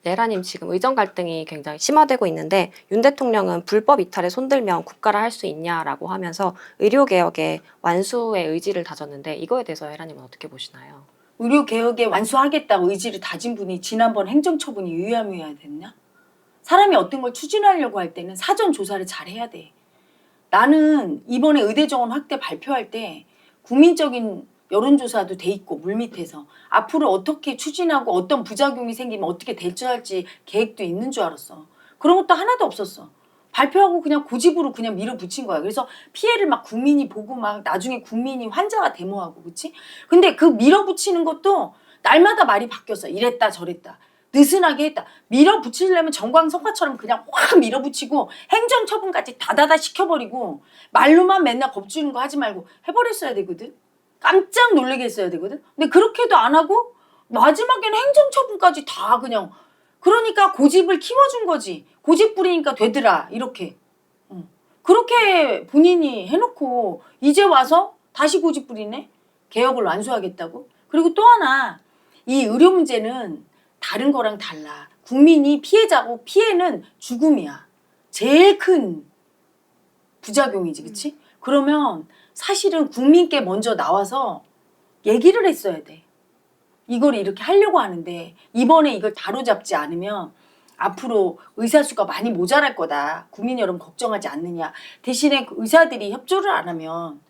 예라님 지금 의정 갈등이 굉장히 심화되고 있는데 윤 대통령은 불법 이탈에 손들면 국가를 할 수 있냐라고 하면서 의료개혁의 완수의 의지를 다졌는데 이거에 대해서 예라님은 어떻게 보시나요? 의료개혁에 완수하겠다고 의지를 다진 분이 지난번 행정처분이 유야무야 됐나? 사람이 어떤 걸 추진하려고 할 때는 사전 조사를 잘 해야 돼. 나는 이번에 의대 정원 확대 발표할 때 국민적인 여론조사도 돼 있고 물밑에서 앞으로 어떻게 추진하고 어떤 부작용이 생기면 어떻게 대처할지 계획도 있는 줄 알았어. 그런 것도 하나도 없었어. 발표하고 그냥 고집으로 그냥 밀어붙인 거야. 그래서 피해를 막 국민이 보고 막 나중에 국민이 환자가 데모하고 그치? 근데 그 밀어붙이는 것도 날마다 말이 바뀌었어. 이랬다 저랬다. 느슨하게 했다. 밀어붙이려면 정광석화처럼 그냥 확 밀어붙이고 행정처분까지 다다다 시켜버리고 말로만 맨날 겁주는 거 하지 말고 해버렸어야 되거든. 깜짝 놀라게 했어야 되거든. 근데 그렇게도 안 하고 마지막에는 행정처분까지 다 그냥 그러니까 고집을 키워준 거지. 고집 부리니까 되더라 이렇게. 그렇게 본인이 해놓고 이제 와서 다시 고집 부리네. 개혁을 완수하겠다고. 그리고 또 하나 이 의료 문제는 다른 거랑 달라. 국민이 피해자고 피해는 죽음이야. 제일 큰 부작용이지 그치? 그러면 사실은 국민께 먼저 나와서 얘기를 했어야 돼. 이걸 이렇게 하려고 하는데 이번에 이걸 다뤄잡지 않으면 앞으로 의사 수가 많이 모자랄 거다. 국민 여러분 걱정하지 않느냐. 대신에 그 의사들이 협조를 안 하면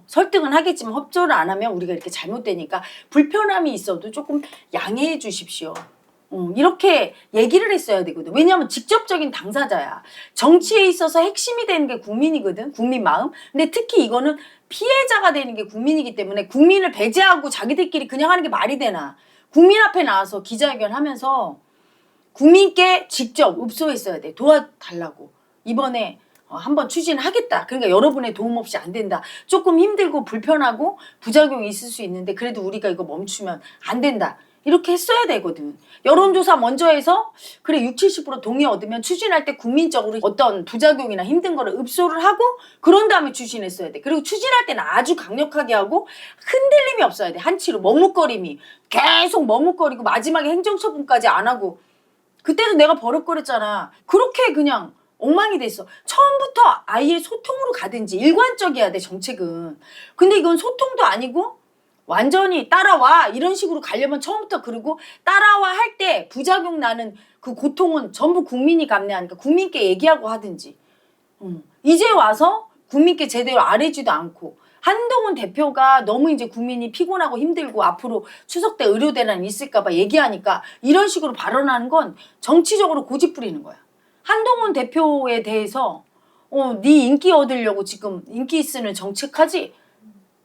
설득은 하겠지만 협조를 안 하면 우리가 이렇게 잘못되니까 불편함이 있어도 조금 양해해 주십시오. 이렇게 얘기를 했어야 되거든. 왜냐하면 직접적인 당사자야. 정치에 있어서 핵심이 되는 게 국민이거든. 국민 마음. 근데 특히 이거는 피해자가 되는 게 국민이기 때문에 국민을 배제하고 자기들끼리 그냥 하는 게 말이 되나. 국민 앞에 나와서 기자회견 하면서 국민께 직접 읍소했어야 돼. 도와달라고. 이번에 한번 추진하겠다. 그러니까 여러분의 도움 없이 안 된다. 조금 힘들고 불편하고 부작용이 있을 수 있는데 그래도 우리가 이거 멈추면 안 된다. 이렇게 했어야 되거든. 여론조사 먼저 해서 그래 60-70% 동의 얻으면 추진할 때 국민적으로 어떤 부작용이나 힘든 거를 읍소를 하고 그런 다음에 추진했어야 돼. 그리고 추진할 때는 아주 강력하게 하고 흔들림이 없어야 돼. 한치로 머뭇거림이 계속 머뭇거리고 마지막에 행정처분까지 안 하고 그때도 내가 버럭거렸잖아. 그렇게 그냥 엉망이 됐어. 처음부터 아예 소통으로 가든지 일관적이어야 돼 정책은. 근데 이건 소통도 아니고 완전히 따라와 이런 식으로 가려면 처음부터 그러고 따라와 할 때 부작용 나는 그 고통은 전부 국민이 감내하니까 국민께 얘기하고 하든지. 이제 와서 국민께 제대로 아뢰지도 않고 한동훈 대표가 너무 이제 국민이 피곤하고 힘들고 앞으로 추석 때 의료대란 있을까 봐 얘기하니까 이런 식으로 발언하는 건 정치적으로 고집 부리는 거야. 한동훈 대표에 대해서 네 인기 얻으려고 지금 인기 쓰는 정책하지?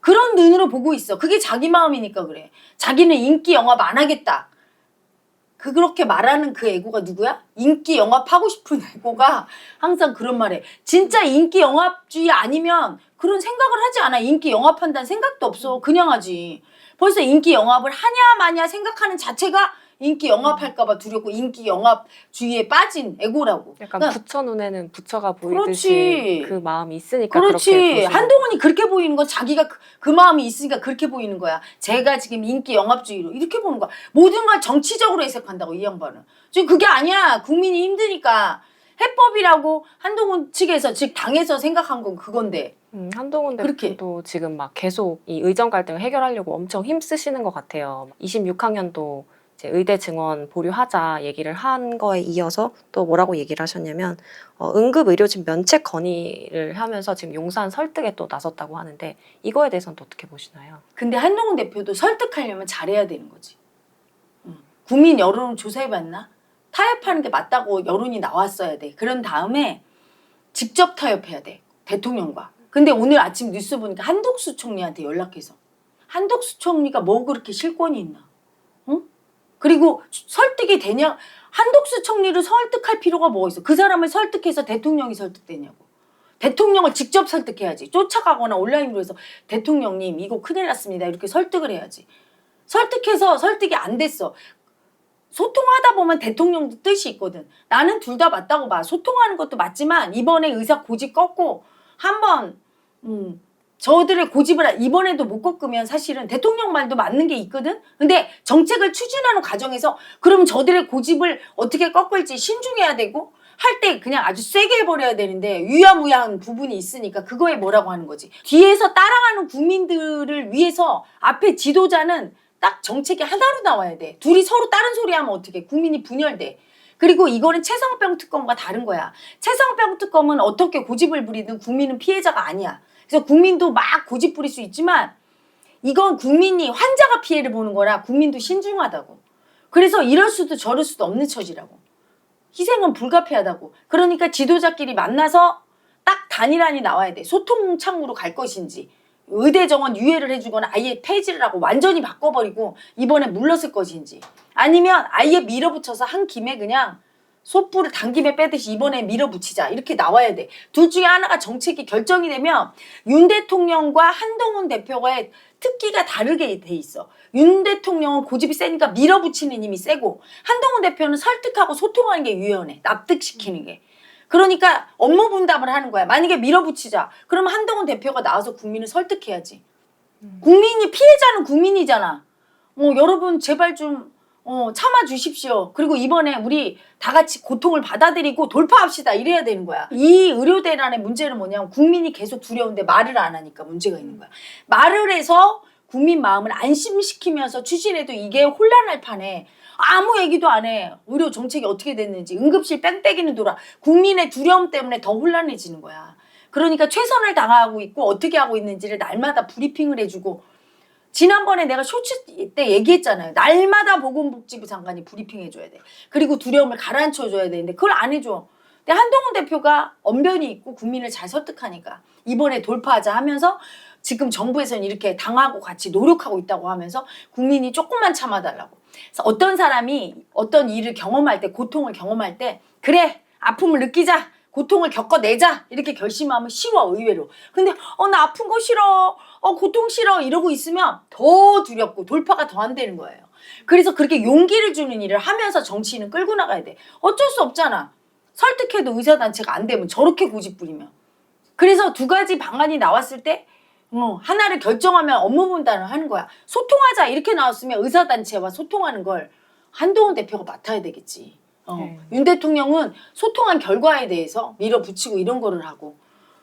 그런 눈으로 보고 있어. 그게 자기 마음이니까 그래. 자기는 인기 영합 안 하겠다. 그렇게 말하는 그 애고가 누구야? 인기 영합하고 싶은 애고가 항상 그런 말해. 진짜 인기 영합주의 아니면 그런 생각을 하지 않아. 인기 영합한다는 생각도 없어. 그냥 하지. 벌써 인기 영합을 하냐 마냐 생각하는 자체가 인기 영합할까봐 두렵고 인기 영합주의에 빠진 애고라고. 약간 그러니까 부처 눈에는 부처가 보이듯이 그렇지. 그 마음이 있으니까 그렇지. 그렇게 보시는 한동훈이 그렇게 보이는 건 자기가 그 마음이 있으니까 그렇게 보이는 거야. 제가 지금 인기 영합주의로 이렇게 보는 거야. 모든 걸 정치적으로 해석한다고 이 양반은. 지금 그게 아니야. 국민이 힘드니까. 해법이라고 한동훈 측에서 즉 당에서 생각한 건 그건데. 한동훈 그렇게. 대표도 지금 막 계속 이 의정 갈등을 해결하려고 엄청 힘쓰시는 것 같아요. 26학년도 이제 의대 증원 보류하자 얘기를 한 거에 이어서 또 뭐라고 얘기를 하셨냐면 응급의료진 면책 건의를 하면서 지금 용산 설득에 또 나섰다고 하는데 이거에 대해서는 또 어떻게 보시나요? 근데 한동훈 대표도 설득하려면 잘해야 되는 거지. 국민 여론을 조사해봤나? 타협하는 게 맞다고 여론이 나왔어야 돼. 그런 다음에 직접 타협해야 돼. 대통령과. 근데 오늘 아침 뉴스 보니까 한덕수 총리한테 연락해서 한덕수 총리가 뭐 그렇게 실권이 있나? 그리고 설득이 되냐? 한덕수 총리를 설득할 필요가 뭐가 있어? 그 사람을 설득해서 대통령이 설득되냐고. 대통령을 직접 설득해야지. 쫓아가거나 온라인으로 해서 대통령님 이거 큰일 났습니다. 이렇게 설득을 해야지. 설득해서 설득이 안 됐어. 소통하다 보면 대통령도 뜻이 있거든. 나는 둘 다 맞다고 봐. 소통하는 것도 맞지만 이번에 의사 고집 꺾고 한번 저들의 고집을 이번에도 못 꺾으면 사실은 대통령 말도 맞는 게 있거든. 근데 정책을 추진하는 과정에서 그럼 저들의 고집을 어떻게 꺾을지 신중해야 되고 할 때 그냥 아주 세게 해버려야 되는데 유야무야한 부분이 있으니까 그거에 뭐라고 하는 거지. 뒤에서 따라가는 국민들을 위해서 앞에 지도자는 딱 정책이 하나로 나와야 돼. 둘이 서로 다른 소리 하면 어떻게 국민이 분열돼. 그리고 이거는 최성병 특검과 다른 거야. 최성병 특검은 어떻게 고집을 부리든 국민은 피해자가 아니야. 그래서 국민도 막 고집 부릴 수 있지만 이건 국민이 환자가 피해를 보는 거라 국민도 신중하다고. 그래서 이럴 수도 저럴 수도 없는 처지라고. 희생은 불가피하다고. 그러니까 지도자끼리 만나서 딱 단일안이 나와야 돼. 소통 창구로 갈 것인지 의대 정원 유예를 해주거나 아예 폐지를 하고 완전히 바꿔버리고 이번에 물러설 것인지 아니면 아예 밀어붙여서 한 김에 그냥 솥불을 당김에 빼듯이 이번에 밀어붙이자 이렇게 나와야 돼. 둘 중에 하나가 정책이 결정이 되면 윤 대통령과 한동훈 대표의 특기가 다르게 돼 있어. 윤 대통령은 고집이 세니까 밀어붙이는 힘이 세고 한동훈 대표는 설득하고 소통하는 게 유연해. 납득시키는 게. 그러니까 업무 분담을 하는 거야. 만약에 밀어붙이자. 그러면 한동훈 대표가 나와서 국민을 설득해야지. 국민이 피해자는 국민이잖아. 여러분 제발 좀 참아주십시오. 그리고 이번에 우리 다 같이 고통을 받아들이고 돌파합시다. 이래야 되는 거야. 이 의료대란의 문제는 뭐냐면 국민이 계속 두려운데 말을 안 하니까 문제가 있는 거야. 말을 해서 국민 마음을 안심시키면서 추진해도 이게 혼란할 판에 아무 얘기도 안 해. 의료 정책이 어떻게 됐는지 응급실 뺑뺑이는 돌아. 국민의 두려움 때문에 더 혼란해지는 거야. 그러니까 최선을 다하고 있고 어떻게 하고 있는지를 날마다 브리핑을 해주고 지난번에 내가 쇼츠 때 얘기했잖아요. 날마다 보건복지부 장관이 브리핑해줘야 돼. 그리고 두려움을 가라앉혀줘야 되는데 그걸 안 해줘. 근데 한동훈 대표가 언변이 있고 국민을 잘 설득하니까 이번에 돌파하자 하면서 지금 정부에서는 이렇게 당하고 같이 노력하고 있다고 하면서 국민이 조금만 참아달라고. 그래서 어떤 사람이 어떤 일을 경험할 때 고통을 경험할 때 그래 아픔을 느끼자. 고통을 겪어내자 이렇게 결심하면 쉬워 의외로. 근데 나 아픈 거 싫어. 고통 싫어 이러고 있으면 더 두렵고 돌파가 더 안 되는 거예요. 그래서 그렇게 용기를 주는 일을 하면서 정치인은 끌고 나가야 돼. 어쩔 수 없잖아. 설득해도 의사단체가 안 되면 저렇게 고집부리면. 그래서 두 가지 방안이 나왔을 때 하나를 결정하면 업무 분담을 하는 거야. 소통하자 이렇게 나왔으면 의사단체와 소통하는 걸 한동훈 대표가 맡아야 되겠지. 윤 대통령은 소통한 결과에 대해서 밀어붙이고 이런 거를 하고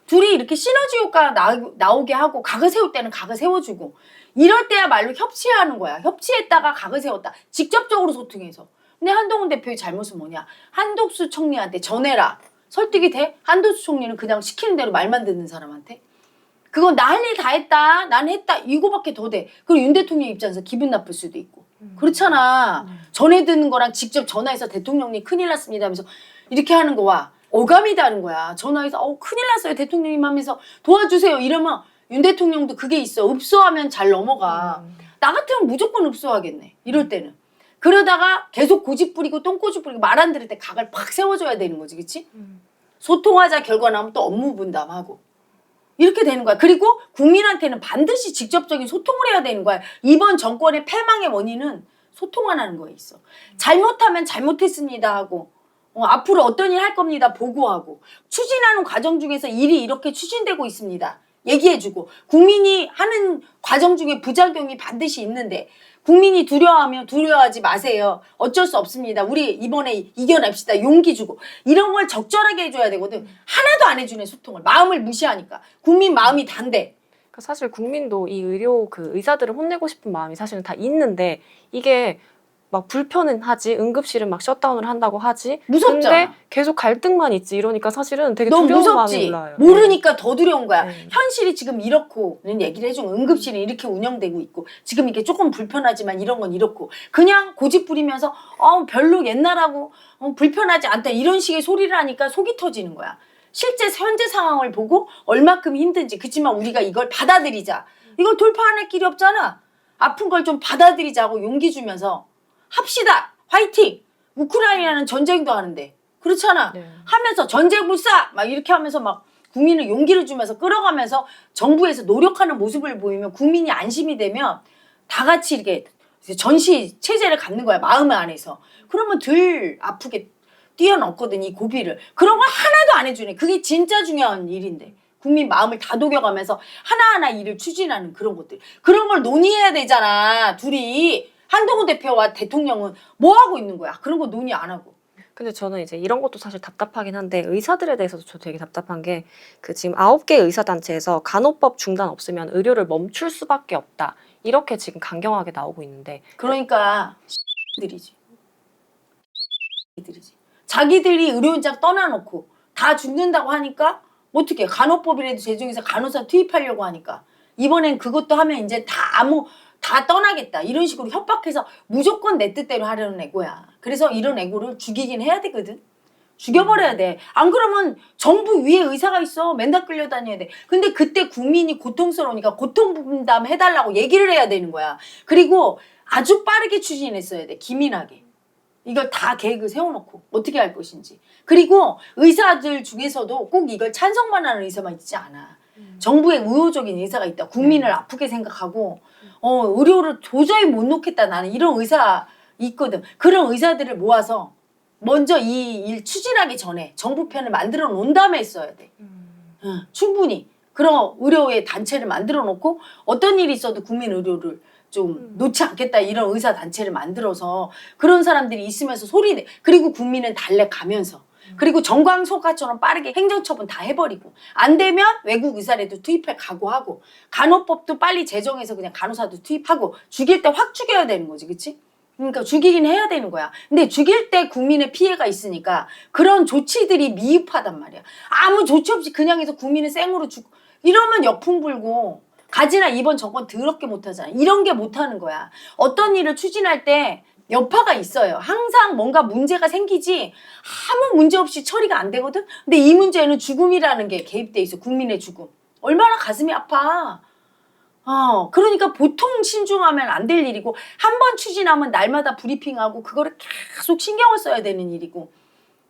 둘이 이렇게 시너지 효과 나오게 하고 각을 세울 때는 각을 세워주고 이럴 때야말로 협치하는 거야. 협치했다가 각을 세웠다. 직접적으로 소통해서. 근데 한동훈 대표의 잘못은 뭐냐. 한독수 총리한테 전해라. 설득이 돼? 한독수 총리는 그냥 시키는 대로 말만 듣는 사람한테. 그건 나 할 일 다 했다. 난 했다. 이거밖에 더 돼. 그리고 윤 대통령 입장에서 기분 나쁠 수도 있고. 그렇잖아. 전해 듣는 거랑 직접 전화해서 대통령님 큰일 났습니다 하면서 이렇게 하는 거와 어감이 다른 거야. 전화해서 큰일 났어요 대통령님 하면서 도와주세요 이러면 윤 대통령도 그게 있어. 읍소하면 잘 넘어가. 나 같으면 무조건 읍소하겠네. 이럴 때는. 그러다가 계속 고집 부리고 똥꼬집 부리고 말 안 들을 때 각을 팍 세워줘야 되는 거지. 그치? 소통하자 결과 나오면 또 업무 분담하고 이렇게 되는 거야. 그리고 국민한테는 반드시 직접적인 소통을 해야 되는 거야. 이번 정권의 패망의 원인은 소통 안 하는 거에 있어. 잘못하면 잘못했습니다 하고 앞으로 어떤 일 할 겁니다 보고하고 추진하는 과정 중에서 일이 이렇게 추진되고 있습니다. 얘기해주고 국민이 하는 과정 중에 부작용이 반드시 있는데 국민이 두려워하면 두려워하지 마세요. 어쩔 수 없습니다. 우리 이번에 이겨냅시다. 용기 주고 이런 걸 적절하게 해줘야 되거든. 하나도 안 해주네 소통을. 마음을 무시하니까. 국민 마음이 단데. 그러니까 사실 국민도 이 의료 의사들을 혼내고 싶은 마음이 사실은 다 있는데 이게 막 불편은 하지 응급실은 막 셧다운을 한다고 하지 무섭잖아. 근데 계속 갈등만 있지 이러니까 사실은 되게 너무 두려운 마음이 무섭지. 올라요. 모르니까 더 두려운 거야. 네. 현실이 지금 이렇고는 얘기를 해준 응급실이 이렇게 운영되고 있고 지금 이게 조금 불편하지만 이런 건 이렇고 그냥 고집 부리면서 별로 옛날하고 불편하지 않다 이런 식의 소리를 하니까 속이 터지는 거야. 실제 현재 상황을 보고 얼마큼 힘든지 그렇지만 우리가 이걸 받아들이자. 이걸 돌파할 길이 없잖아. 아픈 걸 좀 받아들이자고 용기 주면서 합시다. 화이팅. 우크라이나는 전쟁도 하는데 그렇잖아. 네. 하면서 전쟁 불사 막 이렇게 하면서 막 국민을 용기를 주면서 끌어가면서 정부에서 노력하는 모습을 보이면 국민이 안심이 되면 다 같이 이렇게 전시 체제를 갖는 거야. 마음 안에서. 그러면 덜 아프게 뛰어넘거든 이 고비를. 그런 걸 하나도 안 해주네. 그게 진짜 중요한 일인데 국민 마음을 다독여가면서 하나하나 일을 추진하는 그런 것들. 그런 걸 논의해야 되잖아. 둘이. 한동훈 대표와 대통령은 뭐 하고 있는 거야? 그런 거 논의 안 하고. 근데 저는 이제 이런 것도 사실 답답하긴 한데 의사들에 대해서도 저 되게 답답한 게 그 지금 9개 의사단체에서 간호법 중단 없으면 의료를 멈출 수밖에 없다. 이렇게 지금 강경하게 나오고 있는데 그러니까 들이지. 자기들이 의료 현장 떠나놓고 다 죽는다고 하니까 어떻게 간호법이라도 제정해서 간호사 투입하려고 하니까 이번엔 그것도 하면 이제 다 떠나겠다 이런 식으로 협박해서 무조건 내 뜻대로 하려는 애고야. 그래서 이런 애고를 죽이긴 해야 되거든. 죽여버려야 돼. 안 그러면 정부 위에 의사가 있어. 맨날 끌려다녀야 돼. 근데 그때 국민이 고통스러우니까 고통분담 해달라고 얘기를 해야 되는 거야. 그리고 아주 빠르게 추진했어야 돼. 기민하게. 이걸 다 계획을 세워놓고 어떻게 할 것인지. 그리고 의사들 중에서도 꼭 이걸 찬성만 하는 의사만 있지 않아. 정부에 우호적인 의사가 있다. 국민을 아프게 생각하고 의료를 도저히 못 놓겠다. 나는 이런 의사 있거든. 그런 의사들을 모아서 먼저 이 일 추진하기 전에 정부 편을 만들어 놓은 다음에 했어야 돼. 충분히. 그런 의료의 단체를 만들어 놓고 어떤 일이 있어도 국민 의료를 좀 놓지 않겠다 이런 의사 단체를 만들어서 그런 사람들이 있으면서 소리내. 그리고 국민은 달래가면서. 그리고 정광석화처럼 빠르게 행정처분 다 해버리고 안 되면 외국 의사라도 투입할 각오하고 간호법도 빨리 제정해서 그냥 간호사도 투입하고 죽일 때 확 죽여야 되는 거지. 그치? 그러니까 죽이긴 해야 되는 거야. 근데 죽일 때 국민의 피해가 있으니까 그런 조치들이 미흡하단 말이야. 아무 조치 없이 그냥 해서 국민을 생으로 죽고 이러면 역풍 불고 가지나 이번 정권 더럽게 못하잖아. 이런 게 못하는 거야. 어떤 일을 추진할 때 여파가 있어요. 항상 뭔가 문제가 생기지 아무 문제 없이 처리가 안 되거든. 근데 이 문제는 죽음이라는 게 개입돼 있어. 국민의 죽음. 얼마나 가슴이 아파. 그러니까 보통 신중하면 안 될 일이고 한 번 추진하면 날마다 브리핑하고 그거를 계속 신경을 써야 되는 일이고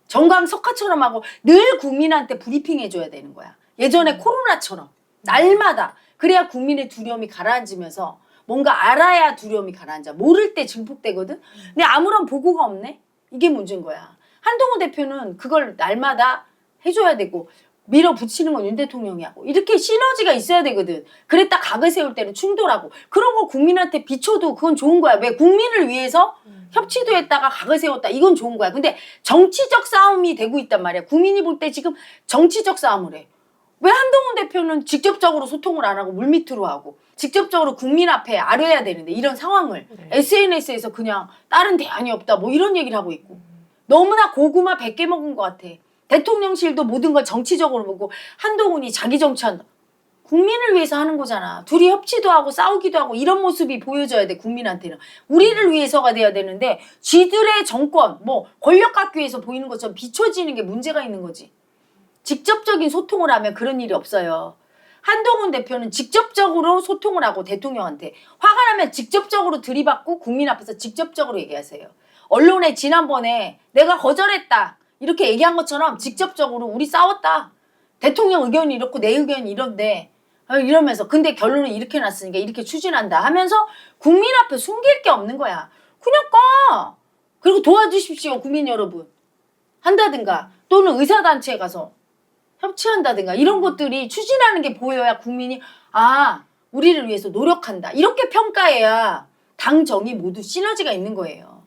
정광석화처럼 하고 늘 국민한테 브리핑해줘야 되는 거야. 예전에 코로나처럼 날마다. 그래야 국민의 두려움이 가라앉으면서 뭔가 알아야 두려움이 가라앉아. 모를 때 증폭되거든. 근데 아무런 보고가 없네. 이게 문제인 거야. 한동훈 대표는 그걸 날마다 해줘야 되고 밀어붙이는 건 윤 대통령이 하고 이렇게 시너지가 있어야 되거든. 그랬다 각을 세울 때는 충돌하고 그런 거 국민한테 비춰도 그건 좋은 거야. 왜 국민을 위해서 협치도 했다가 각을 세웠다. 이건 좋은 거야. 근데 정치적 싸움이 되고 있단 말이야. 국민이 볼 때 지금 정치적 싸움을 해. 왜 한동훈 대표는 직접적으로 소통을 안 하고 물밑으로 하고 직접적으로 국민 앞에 아뢰야 되는데 이런 상황을 SNS에서 그냥 다른 대안이 없다 뭐 이런 얘기를 하고 있고 너무나 고구마 100개 먹은 것 같아. 대통령실도 모든 걸 정치적으로 보고 한동훈이 자기 정치한다. 국민을 위해서 하는 거잖아. 둘이 협치도 하고 싸우기도 하고 이런 모습이 보여져야 돼. 국민한테는. 우리를 위해서가 돼야 되는데 쥐들의 정권 뭐 권력 갖기 위해서 보이는 것처럼 비춰지는 게 문제가 있는 거지. 직접적인 소통을 하면 그런 일이 없어요. 한동훈 대표는 직접적으로 소통을 하고 대통령한테 화가 나면 직접적으로 들이받고 국민 앞에서 직접적으로 얘기하세요. 언론에 지난번에 내가 거절했다 이렇게 얘기한 것처럼 직접적으로 우리 싸웠다. 대통령 의견이 이렇고 내 의견이 이런데 이러면서 근데 결론을 이렇게 났으니까 이렇게 추진한다 하면서 국민 앞에 숨길 게 없는 거야. 그냥 까. 그리고 도와주십시오 국민 여러분. 한다든가 또는 의사단체에 가서 협치한다든가 이런 것들이 추진하는 게 보여야 국민이 우리를 위해서 노력한다. 이렇게 평가해야 당 정의 모두 시너지가 있는 거예요.